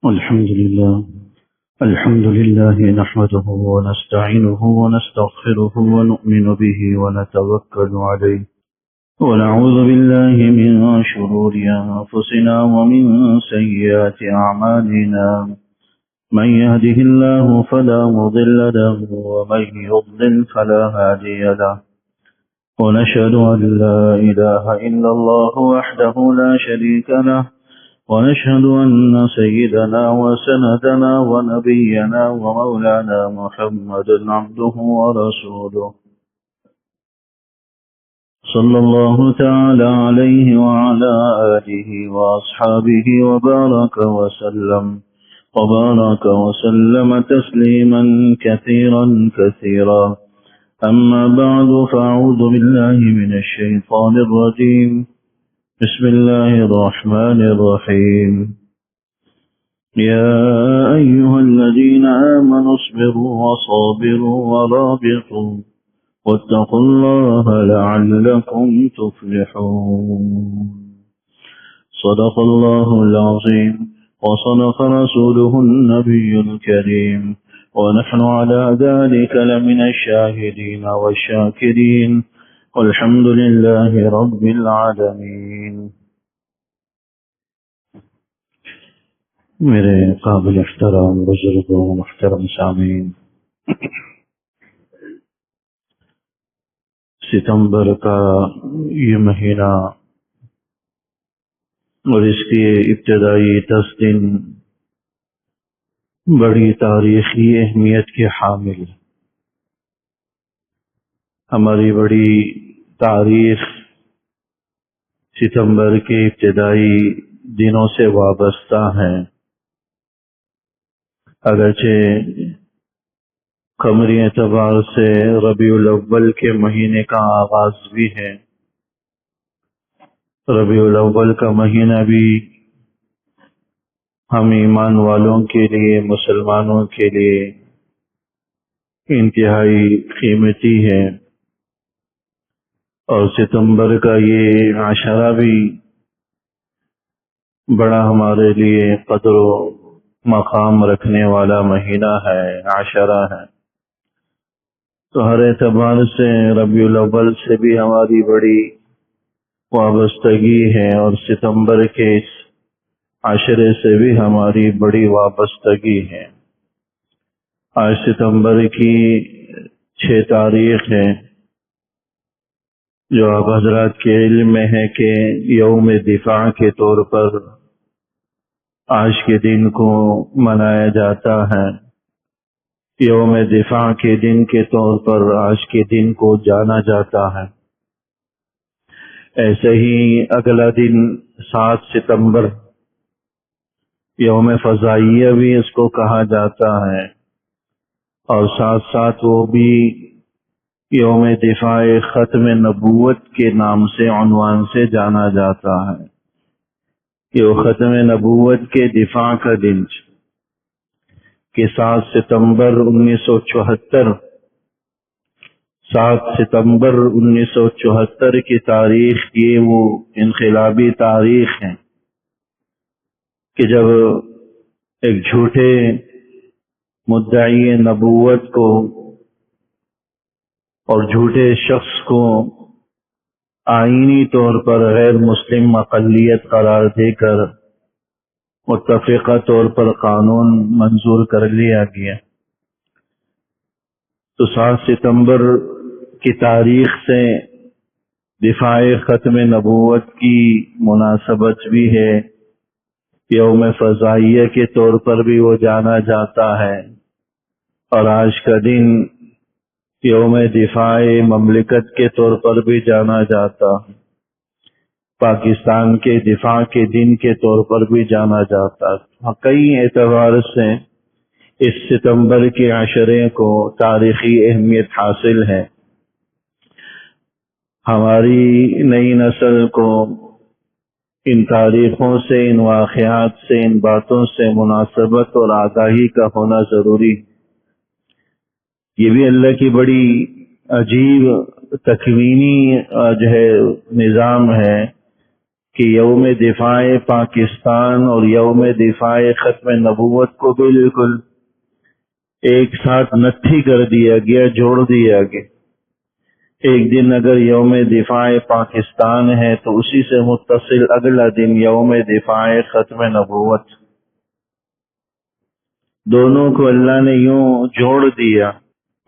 الحمد لله نحمده ونستعينه ونستغفره ونؤمن به ونتوكل عليه ونعوذ بالله من شرور أنفسنا ومن سيئات أعمالنا من يهده الله فلا مضل له ومن يضلل فلا هادي له ونشهد أن لا إله إلا الله وحده لا شريك له ونشهد أن سيدنا وسندنا ونبينا ومولانا محمد عبده ورسوله صلى الله تعالى عليه وعلى آله وأصحابه وبارك وسلم تسليما كثيرا أما بعد فأعوذ بالله من الشيطان الرجيم بسم الله الرحمن الرحيم يا أيها الذين آمنوا اصبروا وصابروا ورابطوا واتقوا الله لعلكم تفلحون صدق الله العظيم وصدق رسوله النبي الكريم ونحن على ذلك لمن الشاهدين والشاكرين والحمد لله رب العالمين. میرے قابل احترام بزرگوں محترم سامعین، ستمبر کا یہ مہینہ اور اس کی ابتدائی 10 دن بڑی تاریخی اہمیت کے حامل. ہماری بڑی تاریخ ستمبر کے ابتدائی دنوں سے وابستہ ہیں، اگرچہ قمری اعتبار سے ربیع الاول کے مہینے کا آغاز بھی ہے. ربیع الاول کا مہینہ بھی ہم ایمان والوں کے لیے، مسلمانوں کے لیے انتہائی قیمتی ہے، اور ستمبر کا یہ عشرہ بھی بڑا ہمارے لیے قدر و مقام رکھنے والا مہینہ ہے، عشرہ ہے. تو ہر اعتبار سے ربیع الاول سے بھی ہماری بڑی وابستگی ہے، اور ستمبر کے اس عشرے سے بھی ہماری بڑی وابستگی ہے. آج ستمبر کی 6 تاریخ ہے، جو آپ حضرات کے علم میں ہے کہ یوم دفاع کے طور پر آج کے دن کو منایا جاتا ہے. یوم دفاع کے دن کے طور پر آج کے دن کو جانا جاتا ہے. ایسے ہی اگلا دن 7 ستمبر یوم فضائیہ بھی اس کو کہا جاتا ہے، اور ساتھ ساتھ وہ بھی یوم دفاع ختم نبوت کے نام سے عنوان سے جانا جاتا ہے. یہ ختم نبوت کے دفاع کا دن کہ 7 ستمبر 1974 کی تاریخ، یہ وہ انقلابی تاریخ ہے کہ جب ایک جھوٹے مدعی نبوت کو اور جھوٹے شخص کو آئینی طور پر غیر مسلم اقلیت قرار دے کر متفقہ طور پر قانون منظور کر لیا گیا. تو 7 ستمبر کی تاریخ سے دفاع ختم نبوت کی مناسبت بھی ہے. یوم فضائیہ کے طور پر بھی وہ جانا جاتا ہے، اور آج کا دن یوم دفاع مملکت کے طور پر بھی جانا جاتا ہے. پاکستان کے دفاع کے دن کے طور پر بھی جانا جاتا ہے. کئی اعتبار سے اس ستمبر کے عشرے کو تاریخی اہمیت حاصل ہے. ہماری نئی نسل کو ان تاریخوں سے، ان واقعات سے، ان باتوں سے مناسبت اور آگاہی کا ہونا ضروری. یہ بھی اللہ کی بڑی عجیب تکوینی جو ہے نظام ہے کہ یوم دفاع پاکستان اور یوم دفاع ختم نبوت کو بالکل ایک ساتھ نتھی کر دیا گیا، جوڑ دیا گیا۔ ایک دن اگر یوم دفاع پاکستان ہے تو اسی سے متصل اگلا دن یوم دفاع ختم نبوت، دونوں کو اللہ نے یوں جوڑ دیا۔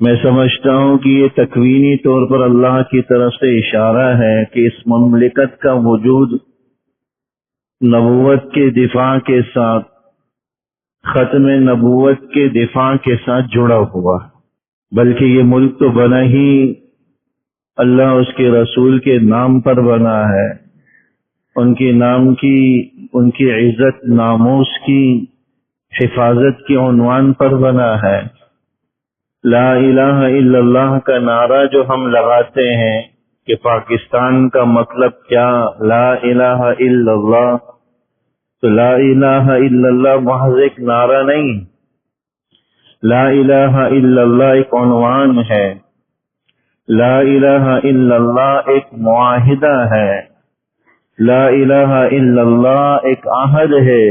میں سمجھتا ہوں کہ یہ تکوینی طور پر اللہ کی طرف سے اشارہ ہے کہ اس مملکت کا وجود نبوت کے دفاع کے ساتھ، ختم نبوت کے دفاع کے ساتھ جڑا ہوا، بلکہ یہ ملک تو بنا ہی اللہ اس کے رسول کے نام پر بنا ہے، ان کے نام کی، ان کی عزت ناموس کی حفاظت کے عنوان پر بنا ہے۔ لا الہ الا اللہ کا نعرہ جو ہم لگاتے ہیں کہ پاکستان کا مطلب کیا، لا الہ الا اللہ، تو لا الہ الا اللہ محض ایک نعرہ نہیں، لا الہ الا اللہ ایک عنوان ہے، لا الہ الا اللہ ایک معاہدہ ہے، لا الہ الا اللہ ایک عہد ہے،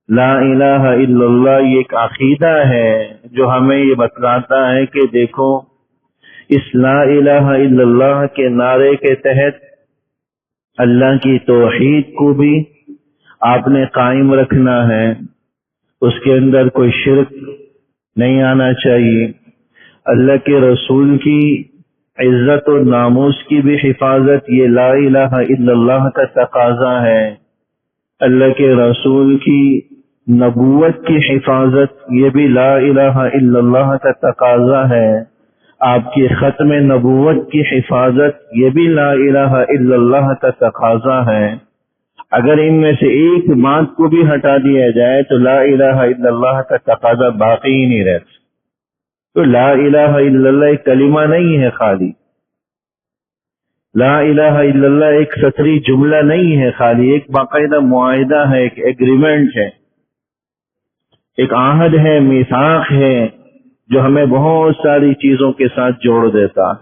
لا الہ الا اللہ یہ ایک عقیدہ ہے جو ہمیں یہ بتلاتا ہے کہ دیکھو اس لا الہ الا اللہ کے نعرے کے تحت اللہ کی توحید کو بھی آپ نے قائم رکھنا ہے، اس کے اندر کوئی شرک نہیں آنا چاہیے، اللہ کے رسول کی عزت و ناموس کی بھی حفاظت یہ لا الہ الا اللہ کا تقاضا ہے، اللہ کے رسول کی نبوت کی حفاظت یہ بھی لا الہ الا اللہ کا تقاضا ہے، آپ کی ختم نبوت کی حفاظت یہ بھی لا الہ الا اللہ کا تقاضا ہے۔ اگر ان میں سے ایک بات کو بھی ہٹا دیا جائے تو لا الہ الا اللہ کا تقاضا باقی ہی نہیں رہتا۔ تو لا الہ الا اللہ ایک کلمہ نہیں ہے خالی، لا الہ الا اللہ ایک سطری جملہ نہیں ہے خالی، ایک باقاعدہ معاہدہ ہے، ایک ایگریمنٹ ہے، ایک عہد ہے، میثاق ہے جو ہمیں بہت ساری چیزوں کے ساتھ جوڑ دیتا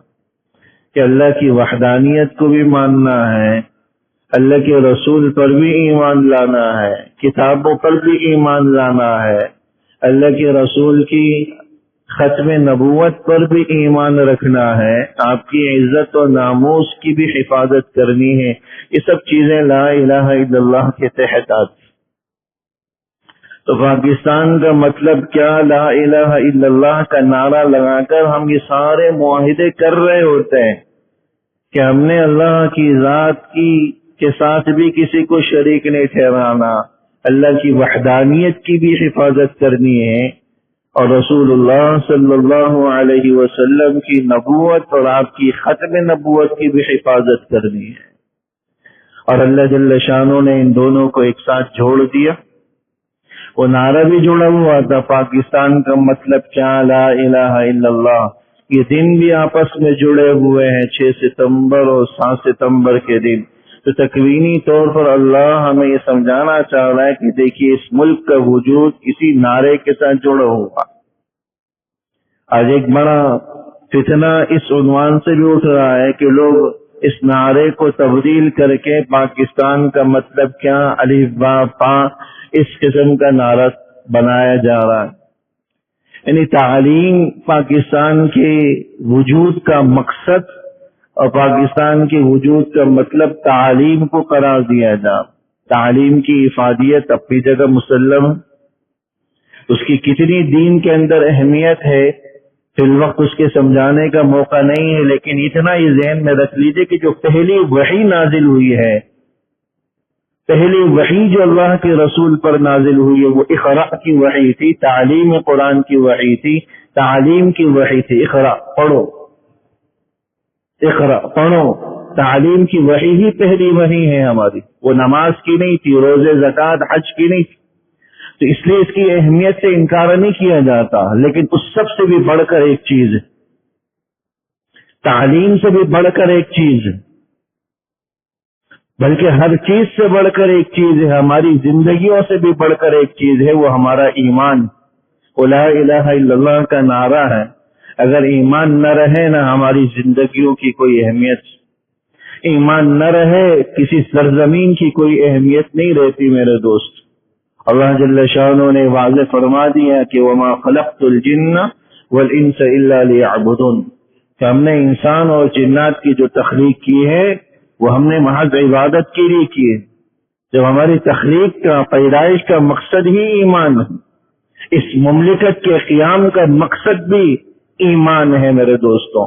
کہ اللہ کی وحدانیت کو بھی ماننا ہے، اللہ کے رسول پر بھی ایمان لانا ہے، کتابوں پر بھی ایمان لانا ہے، اللہ کے رسول کی ختم نبوت پر بھی ایمان رکھنا ہے، آپ کی عزت و ناموس کی بھی حفاظت کرنی ہے۔ یہ سب چیزیں لا الہ الا اللہ کے تحت آتی۔ تو پاکستان کا مطلب کیا، لا الہ الا اللہ کا نعرہ لگا کر ہم یہ سارے معاہدے کر رہے ہوتے ہیں کہ ہم نے اللہ کی ذات کی کے ساتھ بھی کسی کو شریک نہیں ٹھہرانا، اللہ کی وحدانیت کی بھی حفاظت کرنی ہے، اور رسول اللہ صلی اللہ علیہ وسلم کی نبوت اور آپ کی ختم نبوت کی بھی حفاظت کرنی ہے۔ اور اللہ جل شانہ نے ان دونوں کو ایک ساتھ جوڑ دیا۔ وہ نعرہ بھی جڑا ہوا تھا، پاکستان کا مطلب کیا، لا الہ الا اللہ، یہ دن بھی آپس میں جڑے ہوئے ہیں، 6 ستمبر اور 7 ستمبر کے دن۔ تو تکوینی طور پر اللہ ہمیں یہ سمجھانا چاہ رہا ہے کہ دیکھیے اس ملک کا وجود کسی نعرے کے ساتھ جڑا ہوا۔ آج ایک بڑا فتنہ اس عنوان سے بھی اٹھ رہا ہے کہ لوگ اس نعرے کو تبدیل کر کے پاکستان کا مطلب کیا، الف با پا، اس قسم کا نعرہ بنایا جا رہا ہے۔ یعنی تعلیم پاکستان کے وجود کا مقصد اور پاکستان کے وجود کا مطلب تعلیم کو قرار دیا جا۔ تعلیم کی افادیت اپنی جگہ مسلم، اس کی کتنی دین کے اندر اہمیت ہے فی الوقت اس کے سمجھانے کا موقع نہیں ہے، لیکن اتنا ہی ذہن میں رکھ لیجئے کہ جو پہلی وحی نازل ہوئی ہے، پہلی وحی جو اللہ کے رسول پر نازل ہوئی ہے وہ اقرا کی وحی تھی، تعلیم قرآن کی وحی تھی، تعلیم کی وحی تھی، اقرا پڑھو، اقرا پڑھو، تعلیم کی وحی ہی پہلی وحی ہے ہماری، وہ نماز کی نہیں تھی، روزے زکوٰۃ حج کی نہیں تھی۔ تو اس لیے اس کی اہمیت سے انکار نہیں کیا جاتا، لیکن اس سب سے بھی بڑھ کر ایک چیز ہے، تعلیم سے بھی بڑھ کر ایک چیز ہے، بلکہ ہر چیز سے بڑھ کر ایک چیز ہے، ہماری زندگیوں سے بھی بڑھ کر ایک چیز ہے، وہ ہمارا ایمان۔ لا الہ الا اللہ کا نعرہ ہے، اگر ایمان نہ رہے نہ ہماری زندگیوں کی کوئی اہمیت۔ ایمان نہ رہے کسی سرزمین کی کوئی اہمیت نہیں رہتی میرے دوست۔ اللہ جل شانہ نے واضح فرما دیا کہ وما خلقت الجن والانس الا لیعبدون، کہ ہم نے انسان اور جنات کی جو تخلیق کی ہے وہ ہم نے محض عبادت کے لیے کی ہے۔ جب ہماری تخلیق کا پیدائش کا مقصد ہی ایمان ہے، اس مملکت کے قیام کا مقصد بھی ایمان ہے میرے دوستوں،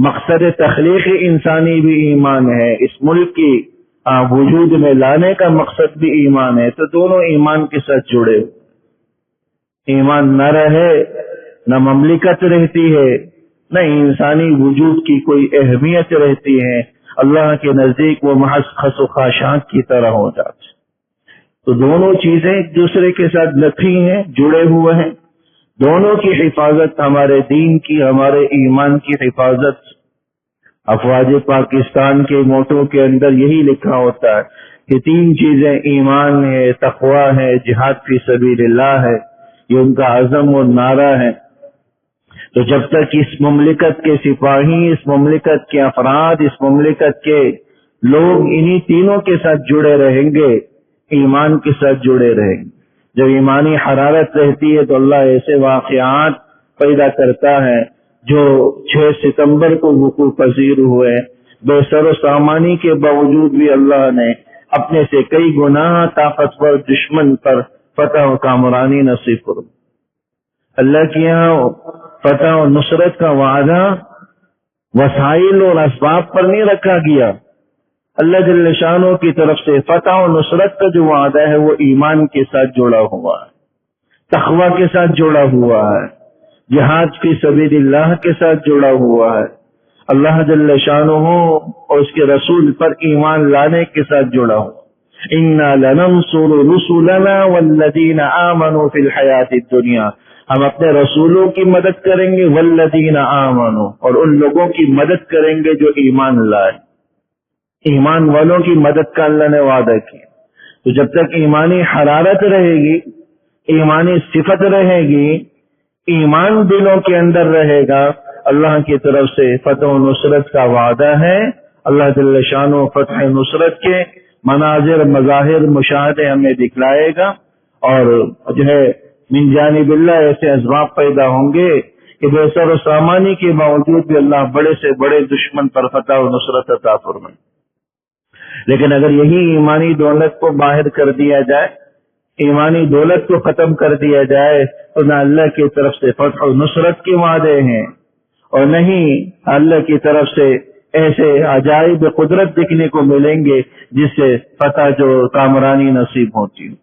مقصد تخلیق انسانی بھی ایمان ہے، اس ملک کی وجود میں لانے کا مقصد بھی ایمان ہے، تو دونوں ایمان کے ساتھ جڑے۔ ایمان نہ رہے نہ مملکت رہتی ہے، نہ انسانی وجود کی کوئی اہمیت رہتی ہے، اللہ کے نزدیک وہ محض خس و خاشاک کی طرح ہو جاتے۔ تو دونوں چیزیں ایک دوسرے کے ساتھ لکھی ہیں، جڑے ہوئے ہیں، دونوں کی حفاظت ہمارے دین کی، ہمارے ایمان کی حفاظت۔ افواج پاکستان کے موٹو کے اندر یہی لکھا ہوتا ہے کہ 3 چیزیں ایمان ہے، تقوی ہے، جہاد فی سبیل اللہ ہے، یہ ان کا عزم و نعرہ ہے۔ تو جب تک اس مملکت کے سپاہی، اس مملکت کے افراد، اس مملکت کے لوگ انہی تینوں کے ساتھ جڑے رہیں گے، ایمان کے ساتھ جڑے رہیں گے، جب ایمانی حرارت رہتی ہے تو اللہ ایسے واقعات پیدا کرتا ہے جو 6 ستمبر کو وقوع پذیر ہوئے۔ بے سر و سامانی کے باوجود بھی اللہ نے اپنے سے کئی گنا طاقتور دشمن پر فتح و کامرانی نصیب فرمائی۔ اللہ کے یہاں فتح و نصرت کا وعدہ وسائل اور اسباب پر نہیں رکھا گیا، اللہ جل شانہ کی طرف سے فتح و نصرت کا جو وعدہ ہے وہ ایمان کے ساتھ جڑا ہوا ہے، تقوی کے ساتھ جڑا ہوا ہے، جہاد فی سبیل اللہ کے ساتھ جڑا ہوا ہے، اللہ جل شانہ اور اس کے رسول پر ایمان لانے کے ساتھ جڑا ہوا۔ اِنَّا لَنَنصُرُ رُسُلَنَا وَالَّذِينَ آمَنُوا فِي الْحَيَاةِ الدُّنْيَا، ہم اپنے رسولوں کی مدد کریں گے، وَالَّذِينَ آمَنُوا، اور ان لوگوں کی مدد کریں گے جو ایمان لائے۔ ایمان والوں کی مدد کا اللہ نے وعدہ کیا۔ تو جب تک ایمانی حرارت رہے گی، ایمانی صفت رہے گی، ایمان دلوں کے اندر رہے گا، اللہ کی طرف سے فتح و نصرت کا وعدہ ہے۔ اللہ جل شانہ فتح نصرت کے مناظر، مظاہر، مشاہدے ہمیں دکھلائے گا، اور جو ہے من جانب اللہ ایسے اسباب پیدا ہوں گے کہ بے سر و سامانی کے باوجود بھی اللہ بڑے سے بڑے دشمن پر فتح و نصرت عطا فرمائے۔ لیکن اگر یہی ایمانی دولت کو باہر کر دیا جائے، ایمانی دولت کو ختم کر دیا جائے، تو نہ اللہ کی طرف سے فتح و نصرت کے وعدے ہیں اور نہیں اللہ کی طرف سے ایسے عجائب قدرت دیکھنے کو ملیں گے جس سے فتح جو کامرانی نصیب ہوتی ہے۔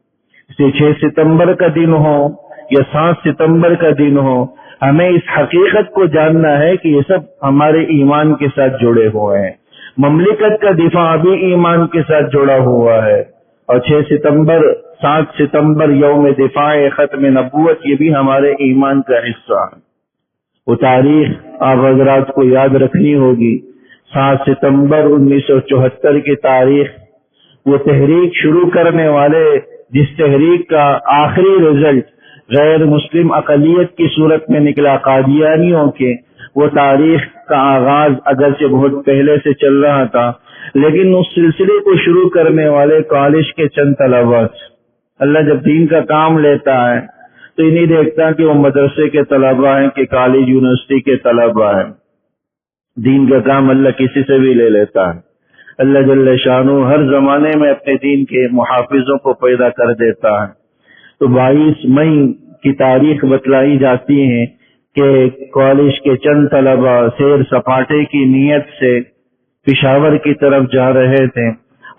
اسے 6 ستمبر کا دن ہو یا 7 ستمبر کا دن ہو، ہمیں اس حقیقت کو جاننا ہے کہ یہ سب ہمارے ایمان کے ساتھ جڑے ہوئے ہیں۔ مملکت کا دفاع بھی ایمان کے ساتھ جڑا ہوا ہے، اور 6 ستمبر 7 ستمبر یوم دفاع ختم نبوت یہ بھی ہمارے ایمان کا حصہ ہے۔ وہ تاریخ آپ حضرات کو یاد رکھنی ہوگی، 7 ستمبر 1974 کی تاریخ، وہ تحریک شروع کرنے والے جس تحریک کا آخری رزلٹ غیر مسلم اقلیت کی صورت میں نکلا، قادیانیوں کے، وہ تاریخ کا آغاز اگرچہ بہت پہلے سے چل رہا تھا، لیکن اس سلسلے کو شروع کرنے والے کالج کے چند طلباء، اللہ جب دین کا کام لیتا ہے تو انہیں دیکھتا کہ وہ مدرسے کے طلباء ہیں کہ کالج یونیورسٹی کے طلباء ہیں۔ دین کا کام اللہ کسی سے بھی لے لیتا ہے۔ اللہ جل شانہ ہر زمانے میں اپنے دین کے محافظوں کو پیدا کر دیتا ہے۔ تو 22 مئی کی تاریخ بتلائی جاتی ہے کہ کالج کے چند طلباء سیر سپاٹے کی نیت سے پشاور کی طرف جا رہے تھے۔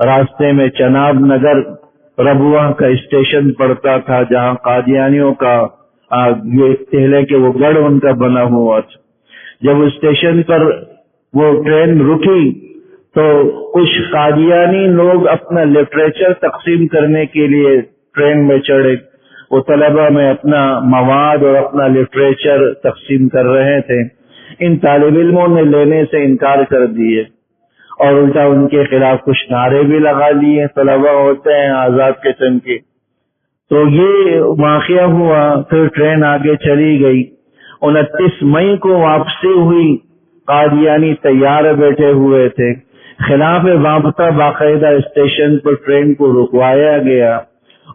راستے میں چناب نگر ربوہ کا اسٹیشن پڑتا تھا، جہاں قادیانیوں کا یہ کہلے کہ وہ گڑھ ان کا بنا ہوا تھا۔ جب اسٹیشن پر وہ ٹرین رکی تو کچھ قادیانی لوگ اپنا لٹریچر تقسیم کرنے کے لیے ٹرین میں چڑھے۔ وہ طلبہ میں اپنا مواد اور اپنا لٹریچر تقسیم کر رہے تھے۔ ان طالب علموں نے لینے سے انکار کر دیے اور الٹا ان کے خلاف کچھ نعرے بھی لگا لیے، طلبہ ہوتے ہیں آزاد قسم کے۔ تو یہ واقعہ ہوا، پھر ٹرین آگے چلی گئی۔ 29 مئی کو واپسی ہوئی، قادیانی تیار بیٹھے ہوئے تھے۔ خلاف وابستہ باقاعدہ اسٹیشن پر ٹرین کو رکوایا گیا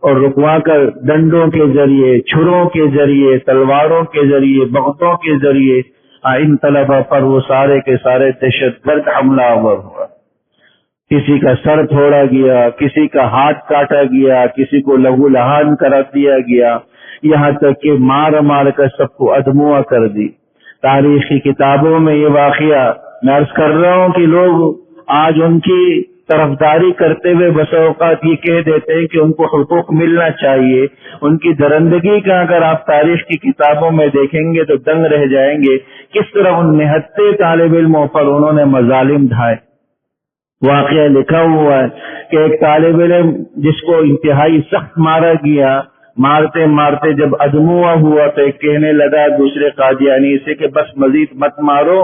اور رکوا کر ڈنڈوں کے ذریعے، چھروں کے ذریعے، تلواروں کے ذریعے، بغتوں کے ذریعے ان طلبہ پر وہ سارے کے سارے دہشت گرد حملہ آور ہوا۔ کسی کا سر پھوڑا گیا، کسی کا ہاتھ کاٹا گیا، کسی کو لہو لہان کرا دیا گیا، یہاں تک کہ مار مار کر سب کو ادموا کر دی۔ تاریخی کتابوں میں یہ واقعہ میں عرض کر رہا ہوں کہ لوگ آج ان کی طرفداری کرتے ہوئے بس اوقات یہ کہہ دیتے ہیں کہ ان کو حقوق ملنا چاہیے۔ ان کی درندگی کا اگر آپ تاریخ کی کتابوں میں دیکھیں گے تو دنگ رہ جائیں گے، کس طرح ان نہتے طالب علموں پر انہوں نے مظالم ڈھائے۔ واقعہ لکھا ہوا ہے کہ ایک طالب علم جس کو انتہائی سخت مارا گیا، مارتے مارتے جب ادموا ہوا تو ایک کہنے لگا دوسرے قادیانی سے کہ بس مزید مت مارو،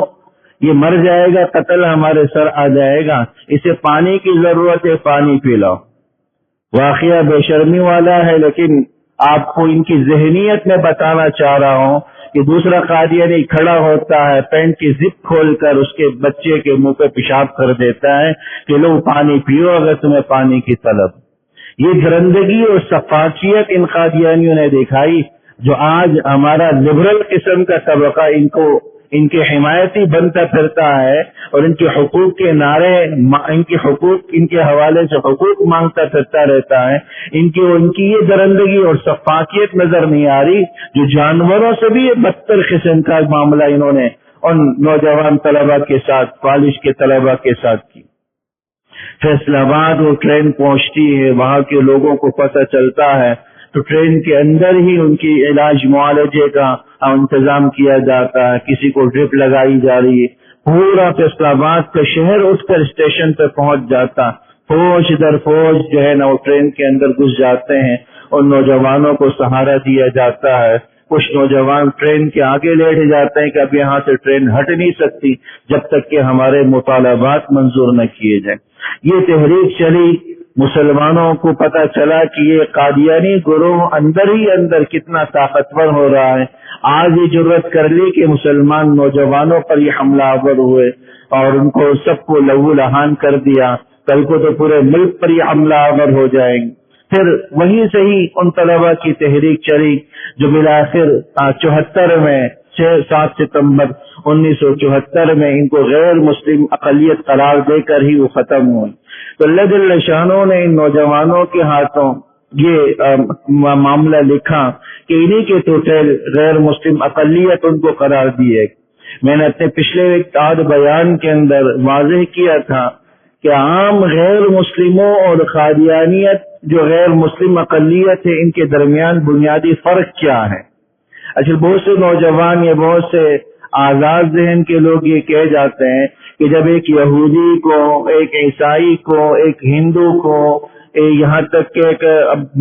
یہ مر جائے گا، قتل ہمارے سر آ جائے گا، اسے پانی کی ضرورت ہے، پانی پلاؤ۔ واقعہ بے شرمی والا ہے، لیکن آپ کو ان کی ذہنیت میں بتانا چاہ رہا ہوں کہ دوسرا قادیانی کھڑا ہوتا ہے، پینٹ کی زپ کھول کر اس کے بچے کے منہ پہ پیشاب کر دیتا ہے کہ لو پانی پیو اگر تمہیں پانی کی طلب۔ یہ درندگی اور سفاکیت ان قادیانیوں نے دکھائی، جو آج ہمارا لبرل قسم کا طبقہ ان کے حمایتی بنتا پھرتا ہے اور ان کے حقوق کے نعرے، ان کے حوالے سے حقوق مانگتا پھرتا رہتا ہے۔ ان کی یہ درندگی اور سفاکیت نظر نہیں آ رہی، جو جانوروں سے بھی یہ بدتر قسم کا معاملہ انہوں نے ان نوجوان طلبہ کے ساتھ، کالج کے طلبہ کے ساتھ کی۔ فیصل آباد وہ ٹرین پہنچتی ہے، وہاں کے لوگوں کو پتہ چلتا ہے تو ٹرین کے اندر ہی ان کی علاج معالجے کا انتظام کیا جاتا ہے، کسی کو ڈرپ لگائی جا رہی ہے۔ پورا فیصل آباد کا شہر اٹھ کر اسٹیشن پہ پہنچ جاتا، فوج در فوج جو ہے نا وہ ٹرین کے اندر گھس جاتے ہیں اور نوجوانوں کو سہارا دیا جاتا ہے۔ کچھ نوجوان ٹرین کے آگے لیٹ جاتے ہیں کہ اب یہاں سے ٹرین ہٹ نہیں سکتی جب تک کہ ہمارے مطالبات منظور نہ کیے جائیں۔ یہ تحریک چلی، مسلمانوں کو پتہ چلا کہ یہ قادیانی گروہ اندر ہی اندر کتنا طاقتور ہو رہا ہے۔ آج یہ جرأت کر لی کہ مسلمان نوجوانوں پر یہ حملہ آور ہوئے اور ان کو سب کو لہو لہان کر دیا، کل کو تو پورے ملک پر یہ حملہ آور ہو جائیں گے۔ پھر وہیں سے ہی ان طلبہ کی تحریک چلی جو بالآخر 74 میں 7 ستمبر 1974 میں ان کو غیر مسلم اقلیت قرار دے کر ہی وہ ختم ہوئی۔ تو اللہ جل شانہ نے ان نوجوانوں کے ہاتھوں یہ معاملہ لکھا کہ انہی کے توٹل غیر مسلم اقلیت ان کو قرار دی ہے۔ میں نے اپنے پچھلے ایک بیان کے اندر واضح کیا تھا کہ عام غیر مسلموں اور قادیانیت جو غیر مسلم اقلیت ہے ان کے درمیان بنیادی فرق کیا ہے۔ اچھا، بہت سے نوجوان یا بہت سے آزاد ذہن کے لوگ یہ کہہ جاتے ہیں کہ جب ایک یہودی کو، ایک عیسائی کو، ایک ہندو کو، یہاں تک کہ ایک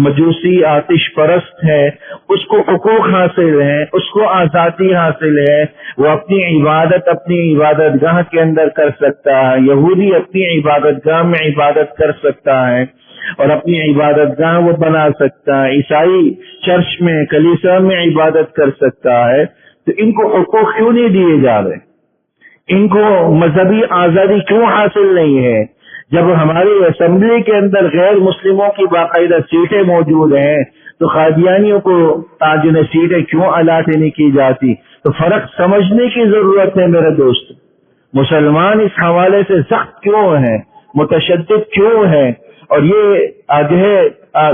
مجوسی آتش پرست ہے، اس کو حقوق حاصل ہیں، اس کو آزادی حاصل ہے، وہ اپنی عبادت گاہ کے اندر کر سکتا ہے، یہودی اپنی عبادت گاہ میں عبادت کر سکتا ہے اور اپنی عبادت گاہ وہ بنا سکتا ہے، عیسائی چرچ میں، کلیسا میں عبادت کر سکتا ہے، تو ان کو حقوق کیوں نہیں دیے جا رہے؟ ان کو مذہبی آزادی کیوں حاصل نہیں ہے؟ جب ہماری اسمبلی کے اندر غیر مسلموں کی باقاعدہ سیٹیں موجود ہیں تو قادیانیوں کو جنہیں سیٹیں کیوں الاٹ نہیں کی جاتی؟ تو فرق سمجھنے کی ضرورت ہے میرے دوست۔ مسلمان اس حوالے سے سخت کیوں ہیں، متشدد کیوں ہیں، اور یہ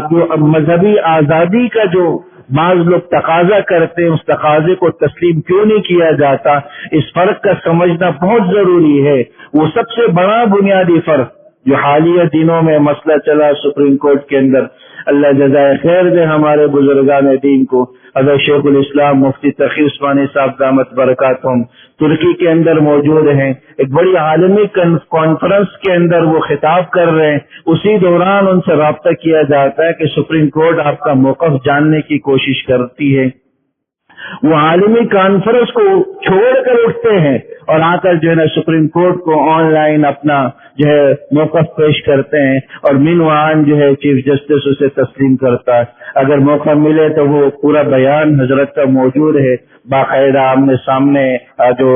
جو مذہبی آزادی کا جو بعض لوگ تقاضا کرتے ہیں اس تقاضے کو تسلیم کیوں نہیں کیا جاتا؟ اس فرق کا سمجھنا بہت ضروری ہے۔ وہ سب سے بڑا بنیادی فرق جو حالیہ دنوں میں مسئلہ چلا سپریم کورٹ کے اندر، اللہ جزائے خیر دے ہمارے بزرگان دین کو، حضرت شیخ الاسلام مفتی تقی عثمانی صاحب دامت برکاتہم ترکی کے اندر موجود ہیں، ایک بڑی عالمی کانفرنس کے اندر وہ خطاب کر رہے ہیں، اسی دوران ان سے رابطہ کیا جاتا ہے کہ سپریم کورٹ آپ کا موقف جاننے کی کوشش کرتی ہے۔ وہ عالمی کانفرنس کو چھوڑ کر اٹھتے ہیں اور آ کر جو ہے نا سپریم کورٹ کو آن لائن اپنا جو ہے موقف پیش کرتے ہیں اور منوان جو ہے چیف جسٹس اسے تسلیم کرتا ہے۔ اگر موقع ملے تو وہ پورا بیان حضرت کا موجود ہے، باقاعدہ آمنے سامنے جو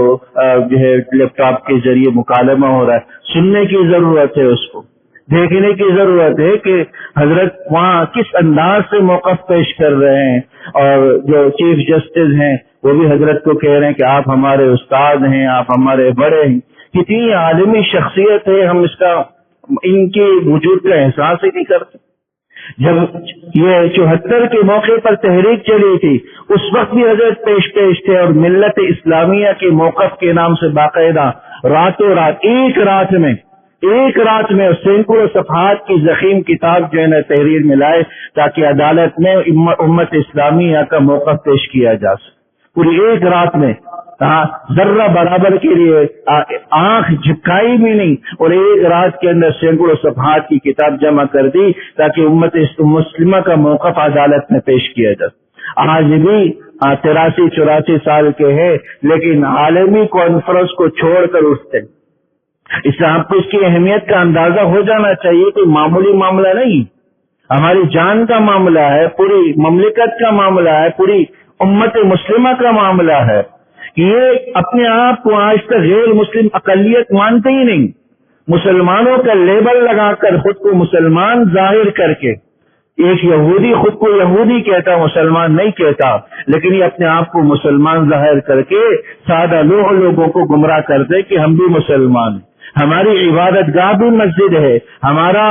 ہے لیپ ٹاپ کے ذریعے مکالمہ ہو رہا ہے، سننے کی ضرورت ہے، اس کو دیکھنے کی ضرورت ہے کہ حضرت وہاں کس انداز سے موقف پیش کر رہے ہیں، اور جو چیف جسٹس ہیں وہ بھی حضرت کو کہہ رہے ہیں کہ آپ ہمارے استاد ہیں، آپ ہمارے بڑے ہیں. کتنی عالمی شخصیت ہے، ہم اس کا ان کے وجود کا احساس ہی نہیں کرتے. جب یہ 74 کے موقع پر تحریک چلی تھی اس وقت بھی حضرت پیش تھے، اور ملت اسلامیہ کے موقف کے نام سے باقاعدہ راتوں رات ایک رات میں سینکڑوں صفحات کی ضخیم کتاب جو ہے نا تحریر میں لائے تاکہ عدالت میں امت اسلامیہ کا موقف پیش کیا جا سکے. پوری ایک رات میں ذرہ برابر کے لیے آنکھ جھپکائی بھی نہیں، اور ایک رات کے اندر سینکڑوں صفحات کی کتاب جمع کر دی تاکہ امت مسلمہ کا موقف عدالت میں پیش کیا جائے. آج بھی 83-84 سال کے ہیں لیکن عالمی کانفرنس کو چھوڑ کر اٹھتے. اس سے آپ کو اس کی اہمیت کا اندازہ ہو جانا چاہیے. کوئی معمولی معاملہ نہیں، ہماری جان کا معاملہ ہے، پوری مملکت کا معاملہ ہے، پوری امت مسلمہ کا معاملہ ہے. یہ اپنے آپ کو آج تک غیر مسلم اقلیت مانتے ہی نہیں. مسلمانوں کا لیبل لگا کر خود کو مسلمان ظاہر کر کے، ایک یہودی خود کو یہودی کہتا، مسلمان نہیں کہتا، لیکن یہ اپنے آپ کو مسلمان ظاہر کر کے سادہ لوگوں کو گمراہ کرتے کہ ہم بھی مسلمان ہیں. ہماری عبادت گاہ بھی مسجد ہے، ہمارا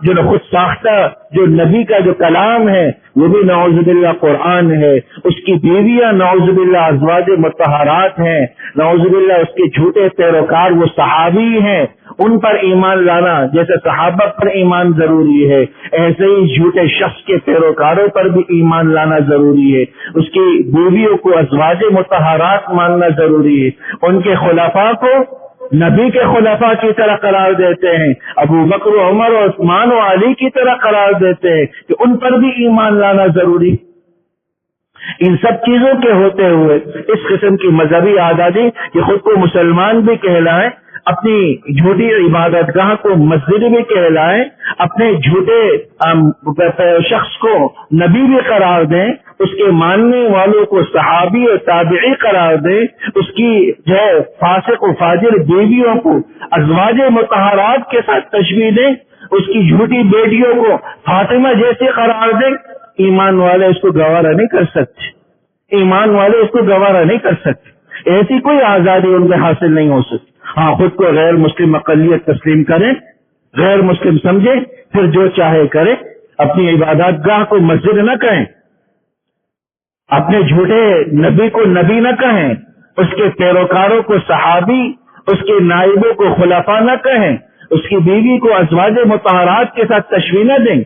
جو خود ساختہ جو نبی کا جو کلام ہے وہ بھی نعوذ باللہ قرآن ہے، اس کی بیویاں نعوذ باللہ ازواج مطہرات ہیں، نعوذ باللہ اس کے جھوٹے پیروکار وہ صحابی ہیں. ان پر ایمان لانا جیسے صحابہ پر ایمان ضروری ہے، ایسے ہی جھوٹے شخص کے پیروکاروں پر بھی ایمان لانا ضروری ہے. اس کی بیویوں کو ازواج مطہرات ماننا ضروری ہے. ان کے خلفاء کو نبی کے خلفاء کی طرح قرار دیتے ہیں، ابو بکر و عمر و عثمان و علی کی طرح قرار دیتے ہیں کہ ان پر بھی ایمان لانا ضروری. ان سب چیزوں کے ہوتے ہوئے اس قسم کی مذہبی آزادی کہ خود کو مسلمان بھی کہلائیں، اپنی جھوٹی عبادت گاہ کو مسجد بھی کہلائیں، اپنے جھوٹے شخص کو نبی بھی قرار دیں، اس کے ماننے والوں کو صحابی اور تابعی قرار دیں، اس کی جو ہے فاسق و فاجر بیویوں کو ازواج مطہرات کے ساتھ تشبیہ دیں، اس کی جھوٹی بیٹیوں کو فاطمہ جیسے قرار دیں. ایمان والے اس کو گوارا نہیں کر سکتے، ایمان والے اس کو گوارا نہیں کر سکتے. ایسی کوئی آزادی ان میں حاصل نہیں ہو سکتی. ہاں، خود کو غیر مسلم اقلیت تسلیم کریں، غیر مسلم سمجھے، پھر جو چاہے کرے. اپنی عبادات گاہ کو مسجد نہ کہیں، اپنے جھوٹے نبی کو نبی نہ کہیں، اس کے پیروکاروں کو صحابی، اس کے نائبوں کو خلفاء نہ کہیں، اس کی بیوی کو ازواج مطہرات کے ساتھ تشبیہ نہ دیں،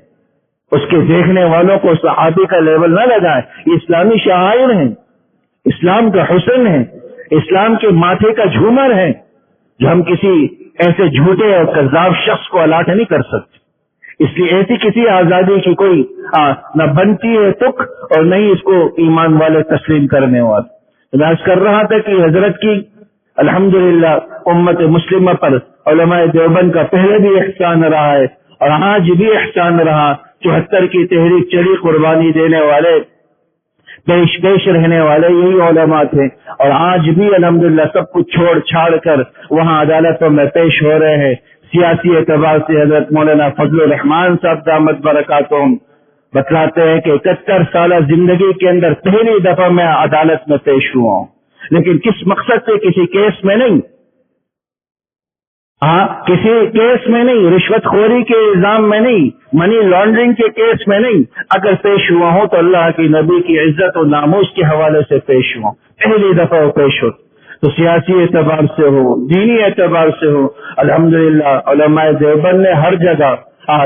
اس کے دیکھنے والوں کو صحابی کا لیبل نہ لگائیں. یہ اسلامی شعائر ہیں، اسلام کا حسن ہے، اسلام کے ماتھے کا جھومر ہے، جو ہم کسی ایسے جھوٹے اور کذاب شخص کو الاٹ نہیں کر سکتے. اس لیے ایسی کسی آزادی کی کوئی نہ بنتی ہے تک، اور نہیں اس کو ایمان والے تسلیم کرنے والے. میں عرض کر رہا تھا کہ حضرت کی الحمدللہ امت مسلمہ پر علماء دیوبند کا پہلے بھی احسان رہا ہے اور آج بھی احسان رہا. 74 کی تحریک چلی، قربانی دینے والے پیش رہنے والے یہی علماء تھے، اور آج بھی الحمدللہ سب کچھ چھوڑ چھاڑ کر وہاں عدالتوں میں پیش ہو رہے ہیں. سیاسی اعتبار سے حضرت مولانا فضل الرحمان صاحب دامت برکاتہم بتلاتے ہیں کہ 71 سالہ زندگی کے اندر پہلی دفعہ میں عدالت میں پیش ہوا ہوں، لیکن کس مقصد سے؟ کسی کیس میں نہیں، کسی کیس میں نہیں، رشوت خوری کے الزام میں نہیں، منی لانڈرنگ کے کیس میں نہیں. اگر پیش ہوا ہوں تو اللہ کی نبی کی عزت و ناموس کے حوالے سے پیش ہوا ہوں، پہلی دفعہ وہ پیش ہو. تو سیاسی اعتبار سے ہو، دینی اعتبار سے ہو، الحمدللہ علماء دیوبند نے ہر جگہ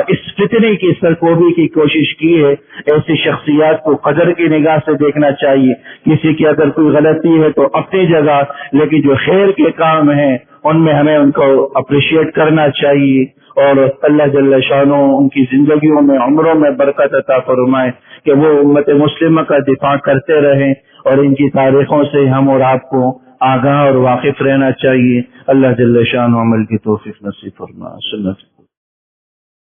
اس فتنے کی سرکوبی کی کوشش کی ہے. ایسی شخصیات کو قدر کی نگاہ سے دیکھنا چاہیے. کسی کی اگر کوئی غلطی ہے تو اپنی جگہ، لیکن جو خیر کے کام ہیں ان میں ہمیں ان کو اپریشیٹ کرنا چاہیے. اور اللہ جل شانہ ان کی زندگیوں میں، عمروں میں برکت عطا فرمائے کہ وہ امت مسلمہ کا دفاع کرتے رہیں، اور ان کی تاریخوں سے ہم اور آپ کو آگاہ اور واقف رہنا چاہیے. اللہ جل شانہ عمل کی توفیق نصیب فرمائے. سنت